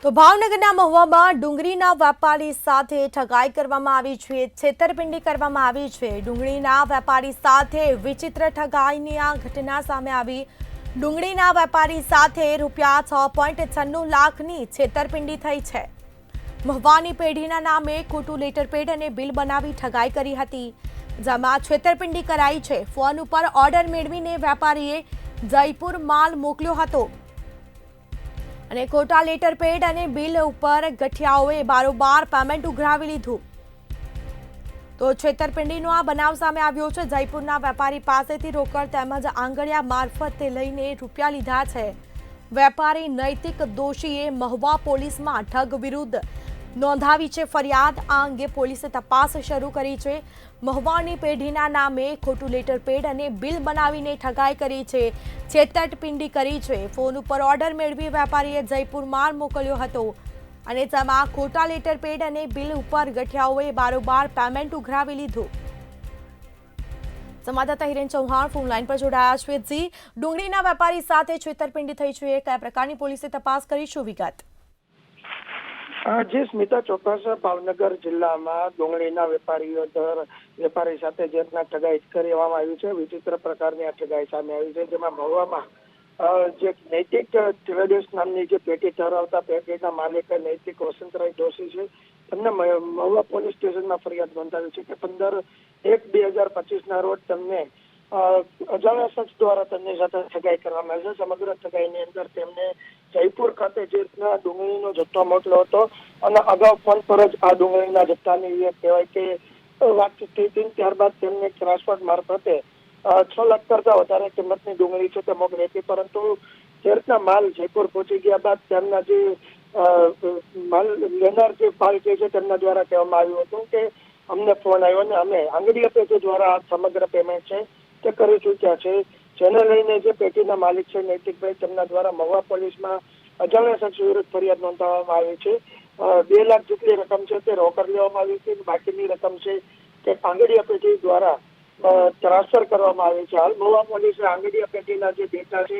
તો ભાવનગરના મહુવામાં ડુંગળીના વેપારી સાથે ઠગાઈ કરવામાં આવી છે, છેતરપિંડી કરવામાં આવી છે। ડુંગળીના વેપારી સાથે વિચિત્ર ઠગાઈની આ ઘટના સામે આવી। ડુંગળીના વેપારી સાથે રૂપિયા 6.96 લાખની છેતરપિંડી થઈ છે। મહુવાની પેઢીના નામે ખોટું લેટરપેડ અને બિલ બનાવી ઠગાઈ કરી હતી, જેમાં છેતરપિંડી કરાઈ છે। ફોન ઉપર ઓર્ડર મેળવીને વેપારીએ જયપુર માલ મોકલ્યો હતો અને ખોટા લેટરપેડ અને બિલ ઉપર ગઠિયાઓએ બારોબાર પેમેન્ટ ઉઘરાવી લીધું। તો છેતરપિંડીનો આ બનાવ સામે આવ્યો છે। જયપુરના વેપારી પાસેથી રોકડ તેમજ આંગળિયા મારફતે લઈને રૂપિયા લીધા છે। વેપારી નૈતિક દોષીએ મહુવા પોલીસમાં ઠગ વિરુદ્ધ નોંધાવી છે ફરિયાદ। આ અંગે પોલીસે તપાસ શરૂ કરી છે। મહુવાની પેઢીના નામે ખોટું લેટરપેડ અને બિલ બનાવીને ઠગાઈ કરી છે, છેતરપિંડી કરી છે। ફોન ઉપર ઓર્ડર મેળવી વેપારીએ જયપુર માલ મોકલ્યો હતો અને તેમાં ખોટા લેટરપેડ અને બિલ ઉપર ગઠિયાઓએ બારોબાર પેમેન્ટ ઉઘરાવી લીધું। સંવાદદાતા હિરેન ચૌહાણ ફોન લાઈન પર જોડાયા છે। જી, ડુંગળીના વેપારી સાથે છેતરપિંડી થઈ છે, કયા પ્રકારની પોલીસે તપાસ કરી, શું વિગત? જે સ્મિતા, ચોક્કસ ભાવનગર જિલ્લામાં ડુંગળીના વેપારી સાથે જે રીતના ઠગાઈ કરવામાં આવી છે, વિચિત્ર પ્રકારની આ ઠગાઈ સામે આવી છે। જેમાં મહુવામાં જે નૈતિક ટ્રેડર્સ નામની જે પેટી ધરાવતા પેટીના માલિક નૈતિક વસંતરાય દોશી છે, તેમને મહુવા પોલીસ સ્ટેશનમાં ફરિયાદ નોંધાવી છે કે 15/1/2025 રોજ તેમને અજાણ્યા શખ્સ દ્વારા તેમની સાથે ઠગાઈ કરવામાં આવી છે। સમગ્ર ઠગાઈની અંદર તેમને જયપુર ખાતે જે રીતના ડુંગળીનો જથ્થો મોકલ્યો હતો અને અગાઉ ફોન પર જ આ ડુંગળીના જથ્થાની કહેવાય કે વાતચીત થઈ હતી। ત્યારબાદ તેમને ટ્રાન્સપોર્ટ મારફતે 6 લાખ કરતા વધારે કિંમતની ડુંગળી છે તે મોકલી હતી, પરંતુ જે રીતના માલ જયપુર પહોંચી ગયા બાદ તેમના જે માલ લેનાર જે પાર્ટી છે તેમના દ્વારા કહેવામાં આવ્યું હતું કે અમને ફોન આવ્યો અને અમે આંગળીયા પેટી દ્વારા આ સમગ્ર પેમેન્ટ છે તે કરી ચૂક્યા છે, જેને લઈને જે પેટીના માલિક છે નૈતિકભાઈ, તેમના દ્વારા મહુવા પોલીસમાં અજાણ્યા શખ્સ વિરુદ્ધ ફરિયાદ નોંધાવવામાં આવી છે। 2 લાખ જેટલી રકમ છે તે રોકડ લેવામાં આવી છે, બાકીની રકમ છે તે આંગળીયા પેટી દ્વારા ટ્રાન્સફર કરવામાં આવી છે। હાલ મહુવા પોલીસે આંગળીયા પેટીના જે ડેટા છે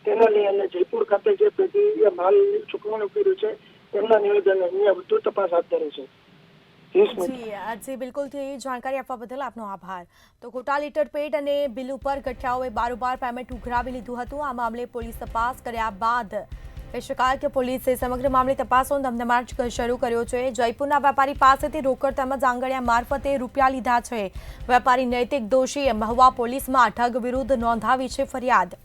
તેને લઈ અને જયપુર ખાતે જે પેટી માલ ચૂકવણું કર્યું છે તેમના નિવેદન અહીંયા વધુ તપાસ હાથ ધરી છે। જી બિલકુલ, જાણકારી આપવા બદલ આપનો આભાર। તો ખોટા લેટરપેડ અને બિલ ઉપર ગઠિયાઓએ બારોબાર પેમેન્ટ ઉઘરાવી લીધું હતું। આ મામલે પોલીસ તપાસ કર્યા બાદ કહી શકાય કે પોલીસે સમગ્ર મામલે તપાસનો ધમધમાટ શરૂ કર્યો છે। જયપુરના વેપારી પાસેથી રોકડ તેમજ આંગળિયા મારફતે રૂપિયા લીધા છે। વેપારી નૈતિક દોષીએ મહુવા પોલીસમાં ઠગ વિરુદ્ધ નોંધાવી છે ફરિયાદ।